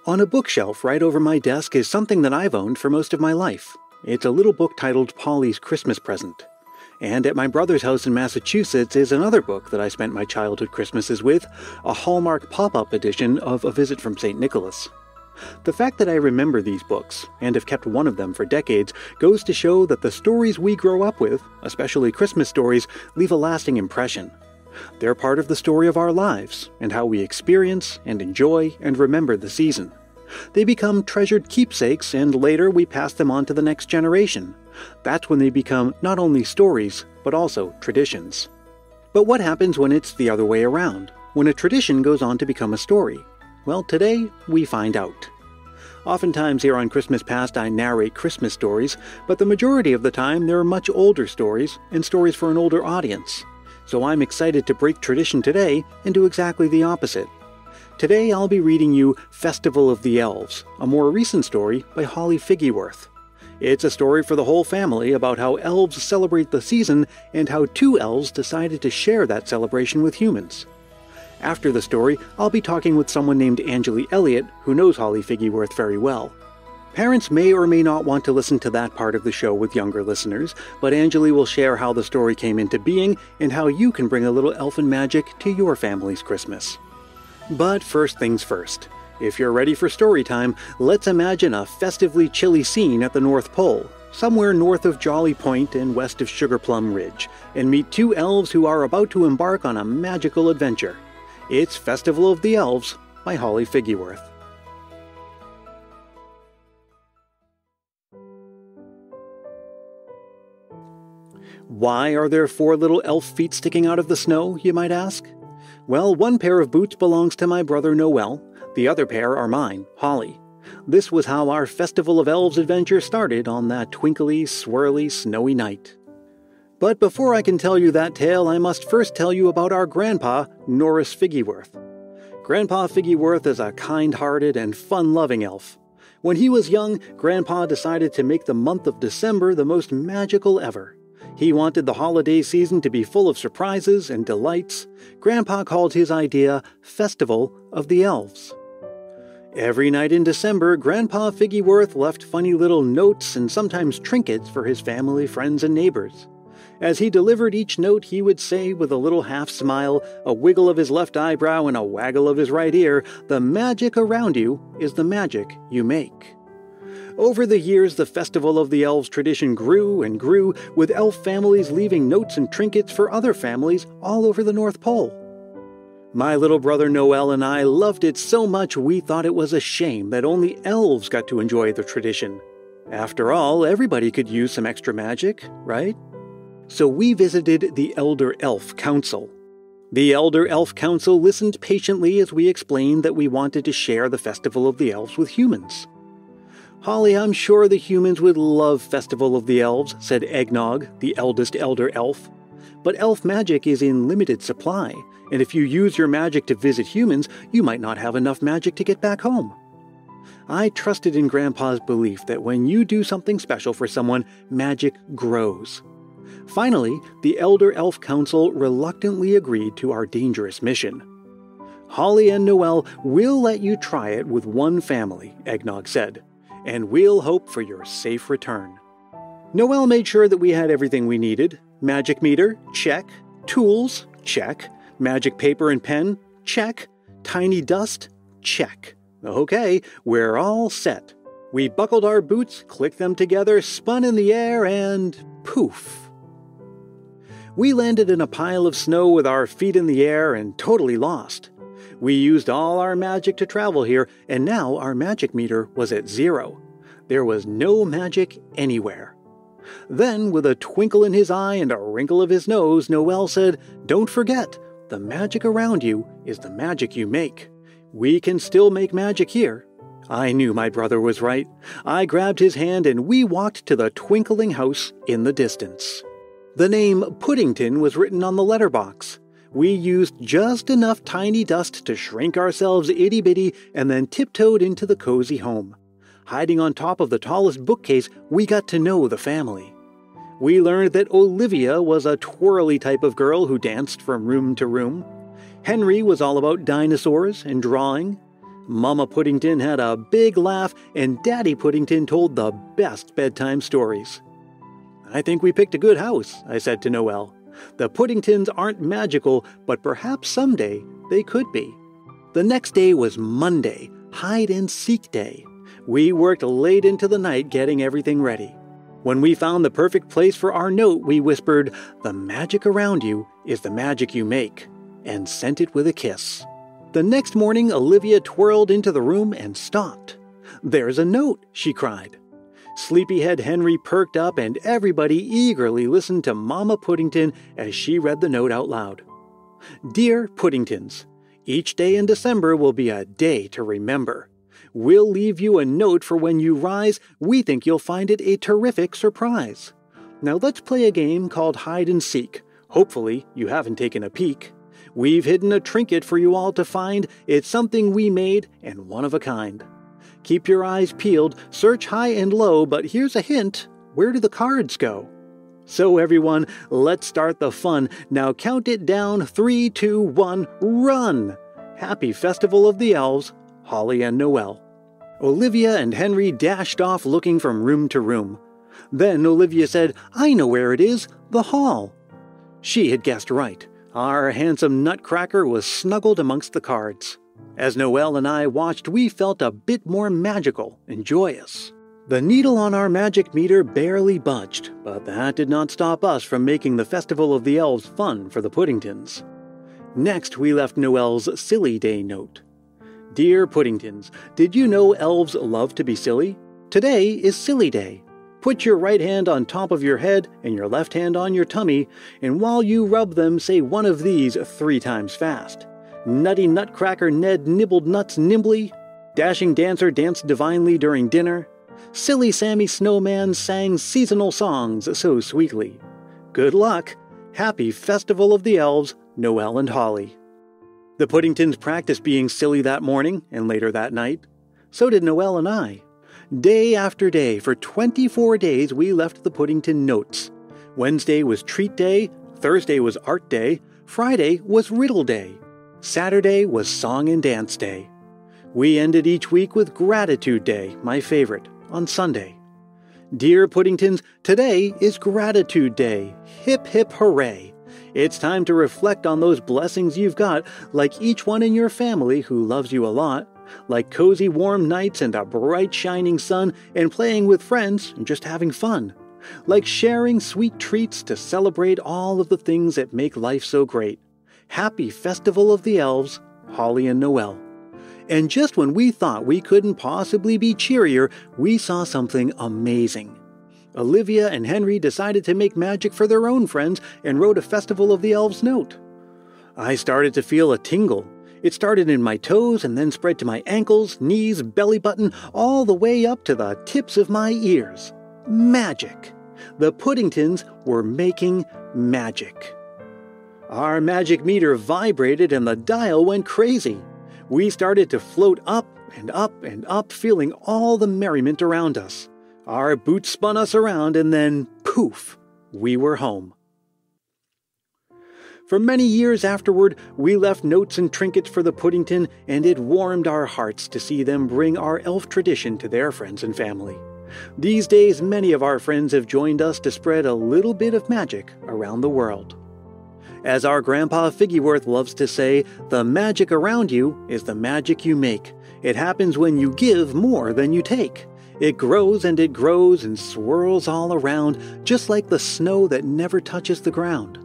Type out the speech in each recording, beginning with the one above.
On a bookshelf right over my desk is something that I've owned for most of my life. It's a little book titled Polly's Christmas Present. And at my brother's house in Massachusetts is another book that I spent my childhood Christmases with, a Hallmark pop-up edition of A Visit from St. Nicholas. The fact that I remember these books, and have kept one of them for decades, goes to show that the stories we grow up with, especially Christmas stories, leave a lasting impression. They're part of the story of our lives, and how we experience and enjoy and remember the season. They become treasured keepsakes, and later we pass them on to the next generation. That's when they become not only stories, but also traditions. But what happens when it's the other way around? When a tradition goes on to become a story? Well, today we find out. Oftentimes here on Christmas Past I narrate Christmas stories, but the majority of the time they're much older stories, and stories for an older audience. So I'm excited to break tradition today and do exactly the opposite. Today I'll be reading you Festival of the Elves, a more recent story by Holly Figgyworth. It's a story for the whole family about how elves celebrate the season and how two elves decided to share that celebration with humans. After the story, I'll be talking with someone named Angeli Elliott, who knows Holly Figgyworth very well. Parents may or may not want to listen to that part of the show with younger listeners, but Angeli will share how the story came into being and how you can bring a little elfin magic to your family's Christmas. But first things first. If you're ready for story time, let's imagine a festively chilly scene at the North Pole, somewhere north of Jolly Point and west of Sugar Plum Ridge, and meet two elves who are about to embark on a magical adventure. It's Festival of the Elves by Holly Figgyworth. Why are there 4 little elf feet sticking out of the snow, you might ask? Well, one pair of boots belongs to my brother Noel. The other pair are mine, Holly. This was how our Festival of Elves adventure started on that twinkly, swirly, snowy night. But before I can tell you that tale, I must first tell you about our grandpa, Norris Figgyworth. Grandpa Figgyworth is a kind-hearted and fun-loving elf. When he was young, Grandpa decided to make the month of December the most magical ever. He wanted the holiday season to be full of surprises and delights. Grandpa called his idea Festival of the Elves. Every night in December, Grandpa Figgyworth left funny little notes and sometimes trinkets for his family, friends, and neighbors. As he delivered each note, he would say with a little half-smile, a wiggle of his left eyebrow, and a waggle of his right ear, "The magic around you is the magic you make." Over the years, the Festival of the Elves tradition grew and grew, with elf families leaving notes and trinkets for other families all over the North Pole. My little brother Noel and I loved it so much we thought it was a shame that only elves got to enjoy the tradition. After all, everybody could use some extra magic, right? So we visited the Elder Elf Council. The Elder Elf Council listened patiently as we explained that we wanted to share the Festival of the Elves with humans. "Holly, I'm sure the humans would love Festival of the Elves," said Eggnog, the eldest elder elf. "But elf magic is in limited supply, and if you use your magic to visit humans, you might not have enough magic to get back home." I trusted in Grandpa's belief that when you do something special for someone, magic grows. Finally, the Elder Elf Council reluctantly agreed to our dangerous mission. "Holly and Noel, we'll let you try it with one family," Eggnog said, "and we'll hope for your safe return." Noel made sure that we had everything we needed. Magic meter? Check. Tools? Check. Magic paper and pen? Check. Tiny dust? Check. Okay, we're all set. We buckled our boots, clicked them together, spun in the air, and poof. We landed in a pile of snow with our feet in the air and totally lost. We used all our magic to travel here, and now our magic meter was at 0. There was no magic anywhere. Then, with a twinkle in his eye and a wrinkle of his nose, Noel said, "Don't forget, the magic around you is the magic you make. We can still make magic here." I knew my brother was right. I grabbed his hand and we walked to the twinkling house in the distance. The name Puddington was written on the letterbox. We used just enough tiny dust to shrink ourselves itty-bitty and then tiptoed into the cozy home. Hiding on top of the tallest bookcase, we got to know the family. We learned that Olivia was a twirly type of girl who danced from room to room. Henry was all about dinosaurs and drawing. Mama Puddington had a big laugh, and Daddy Puddington told the best bedtime stories. "I think we picked a good house," I said to Noel. "The Puddingtons aren't magical, but perhaps someday they could be." The next day was Monday, hide-and-seek day. We worked late into the night getting everything ready. When we found the perfect place for our note, we whispered, "The magic around you is the magic you make," and sent it with a kiss. The next morning, Olivia twirled into the room and stopped. "There's a note," she cried. Sleepyhead Henry perked up, and everybody eagerly listened to Mama Puddington as she read the note out loud. "Dear Puddingtons, each day in December will be a day to remember. We'll leave you a note for when you rise. We think you'll find it a terrific surprise. Now let's play a game called Hide and Seek. Hopefully you haven't taken a peek. We've hidden a trinket for you all to find. It's something we made and one of a kind. Keep your eyes peeled, search high and low, but here's a hint. Where do the cards go?" So everyone, let's start the fun. Now count it down, 3, 2, 1, run! Happy Festival of the Elves, Holly and Noel. Olivia and Henry dashed off looking from room to room. Then Olivia said, "I know where it is, the hall." She had guessed right. Our handsome nutcracker was snuggled amongst the cards. As Noel and I watched, we felt a bit more magical and joyous. The needle on our magic meter barely budged, but that did not stop us from making the Festival of the Elves fun for the Puddingtons. Next, we left Noel's Silly Day note. "Dear Puddingtons, did you know elves love to be silly? Today is Silly Day. Put your right hand on top of your head and your left hand on your tummy, and while you rub them, say one of these 3 times fast. Nutty Nutcracker Ned nibbled nuts nimbly. Dashing Dancer danced divinely during dinner. Silly Sammy Snowman sang seasonal songs so sweetly. Good luck. Happy Festival of the Elves, Noel and Holly." The Puddingtons practiced being silly that morning and later that night. So did Noel and I. Day after day, for 24 days, we left the Puddington notes. Wednesday was Treat Day, Thursday was Art Day, Friday was Riddle Day, Saturday was Song and Dance Day. We ended each week with Gratitude Day, my favorite, on Sunday. Dear Puddingtons, today is Gratitude Day. Hip hip hooray! It's time to reflect on those blessings you've got, like each one in your family who loves you a lot, like cozy warm nights and a bright shining sun, and playing with friends and just having fun, like sharing sweet treats to celebrate all of the things that make life so great. Happy Festival of the Elves, Holly and Noel. And just when we thought we couldn't possibly be cheerier, we saw something amazing. Olivia and Henry decided to make magic for their own friends and wrote a Festival of the Elves note. I started to feel a tingle. It started in my toes and then spread to my ankles, knees, belly button, all the way up to the tips of my ears. Magic! The Puddingtons were making magic. Our magic meter vibrated and the dial went crazy. We started to float up and up and up, feeling all the merriment around us. Our boots spun us around, and then, poof, we were home. For many years afterward, we left notes and trinkets for the Puddington, and it warmed our hearts to see them bring our elf tradition to their friends and family. These days, many of our friends have joined us to spread a little bit of magic around the world. As our Grandpa Figgyworth loves to say, the magic around you is the magic you make. It happens when you give more than you take. It grows and swirls all around, just like the snow that never touches the ground.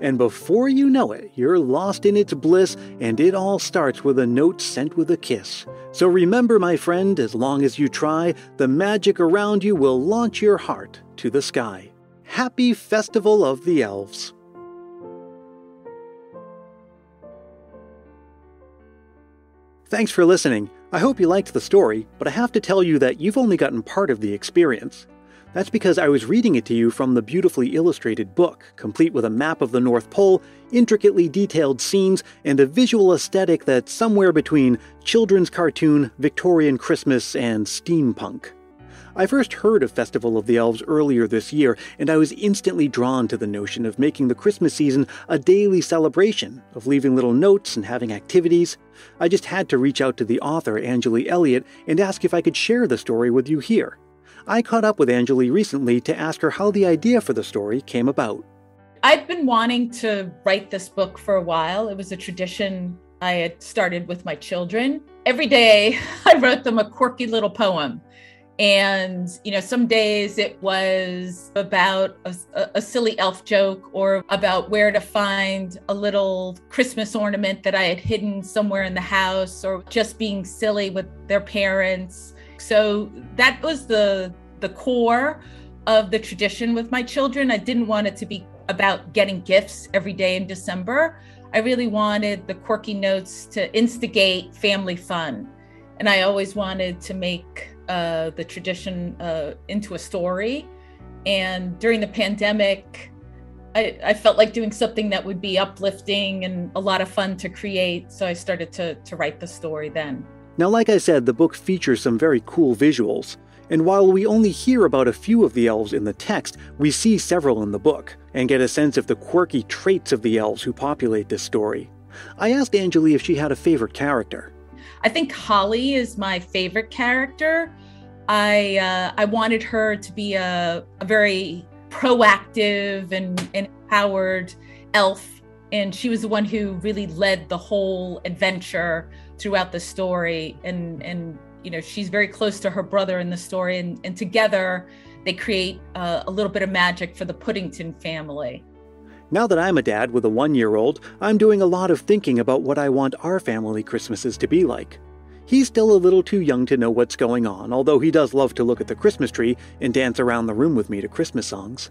And before you know it, you're lost in its bliss, and it all starts with a note sent with a kiss. So remember, my friend, as long as you try, the magic around you will launch your heart to the sky. Happy Festival of the Elves. Thanks for listening. I hope you liked the story, but I have to tell you that you've only gotten part of the experience. That's because I was reading it to you from the beautifully illustrated book, complete with a map of the North Pole, intricately detailed scenes, and a visual aesthetic that's somewhere between children's cartoon, Victorian Christmas, and steampunk. I first heard of Festival of the Elves earlier this year, and I was instantly drawn to the notion of making the Christmas season a daily celebration, of leaving little notes and having activities. I just had to reach out to the author, Angeli Elliott, and ask if I could share the story with you here. I caught up with Angeli recently to ask her how the idea for the story came about. I've been wanting to write this book for a while. It was a tradition I had started with my children. Every day I wrote them a quirky little poem. And, some days it was about a silly elf joke or about where to find a little Christmas ornament that I had hidden somewhere in the house, or just being silly with their parents. So that was the core of the tradition with my children. I didn't want it to be about getting gifts every day in December. I really wanted the quirky notes to instigate family fun. And I always wanted to make the tradition into a story. And during the pandemic, I felt like doing something that would be uplifting and a lot of fun to create. So I started to write the story then. Now, like I said, the book features some very cool visuals. And while we only hear about a few of the elves in the text, we see several in the book, and get a sense of the quirky traits of the elves who populate this story. I asked Angeli if she had a favorite character. I think Holly is my favorite character. I wanted her to be a very proactive and empowered elf, and she was the one who really led the whole adventure throughout the story. And she's very close to her brother in the story, and together they create a little bit of magic for the Puddington family. Now that I'm a dad with a 1-year-old, I'm doing a lot of thinking about what I want our family Christmases to be like. He's still a little too young to know what's going on, although he does love to look at the Christmas tree and dance around the room with me to Christmas songs.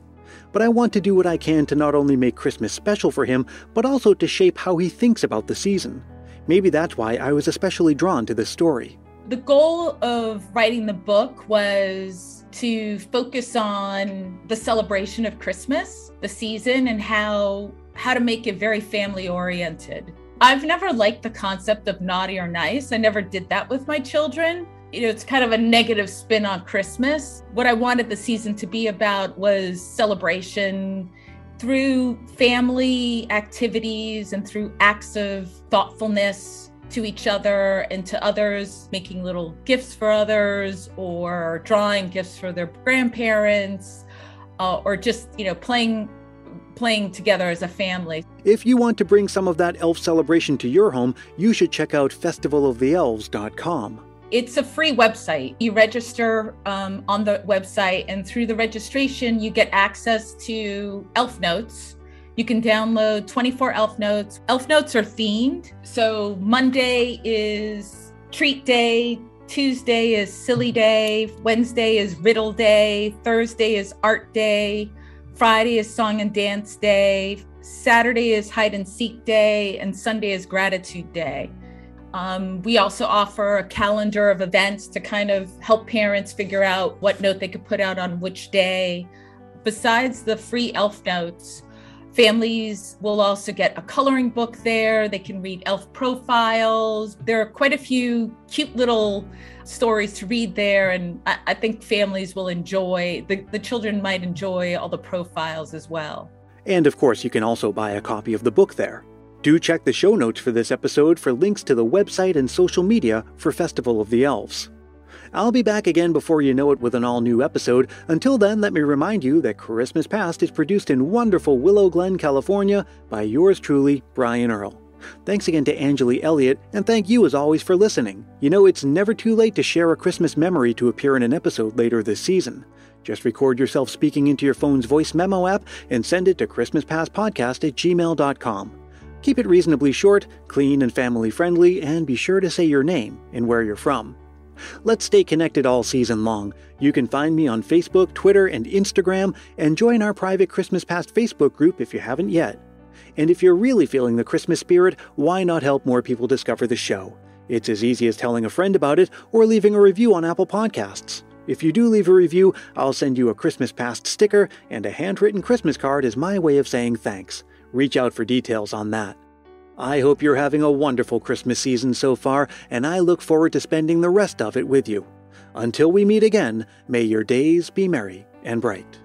But I want to do what I can to not only make Christmas special for him, but also to shape how he thinks about the season. Maybe that's why I was especially drawn to this story. The goal of writing the book was to focus on the celebration of Christmas, the season, and how to make it very family oriented. I've never liked the concept of naughty or nice. I never did that with my children. It's kind of a negative spin on Christmas. What I wanted the season to be about was celebration through family activities and through acts of thoughtfulness to each other and to others, making little gifts for others, or drawing gifts for their grandparents, or just, playing together as a family. If you want to bring some of that elf celebration to your home, you should check out festivaloftheelves.com. It's a free website. You register on the website, and through the registration, you get access to elf notes. You can download 24 elf notes. Elf notes are themed. So Monday is treat day, Tuesday is silly day, Wednesday is riddle day, Thursday is art day, Friday is song and dance day, Saturday is hide and seek day, and Sunday is gratitude day. We also offer a calendar of events to kind of help parents figure out what note they could put out on which day. Besides the free elf notes, families will also get a coloring book there. They can read elf profiles. There are quite a few cute little stories to read there, and I think families will enjoy, the children might enjoy all the profiles as well. And of course, you can also buy a copy of the book there. Do check the show notes for this episode for links to the website and social media for Festival of the Elves. I'll be back again before you know it with an all-new episode. Until then, let me remind you that Christmas Past is produced in wonderful Willow Glen, California by yours truly, Brian Earl. Thanks again to Angeli Elliott, and thank you as always for listening. It's never too late to share a Christmas memory to appear in an episode later this season. Just record yourself speaking into your phone's voice memo app and send it to christmaspastpodcast@gmail.com. Keep it reasonably short, clean and family-friendly, and be sure to say your name and where you're from. Let's stay connected all season long. You can find me on Facebook, Twitter, and Instagram, and join our private Christmas Past Facebook group if you haven't yet. And if you're really feeling the Christmas spirit, why not help more people discover the show? It's as easy as telling a friend about it or leaving a review on Apple Podcasts. If you do leave a review, I'll send you a Christmas Past sticker, and a handwritten Christmas card is my way of saying thanks. Reach out for details on that. I hope you're having a wonderful Christmas season so far, and I look forward to spending the rest of it with you. Until we meet again, may your days be merry and bright.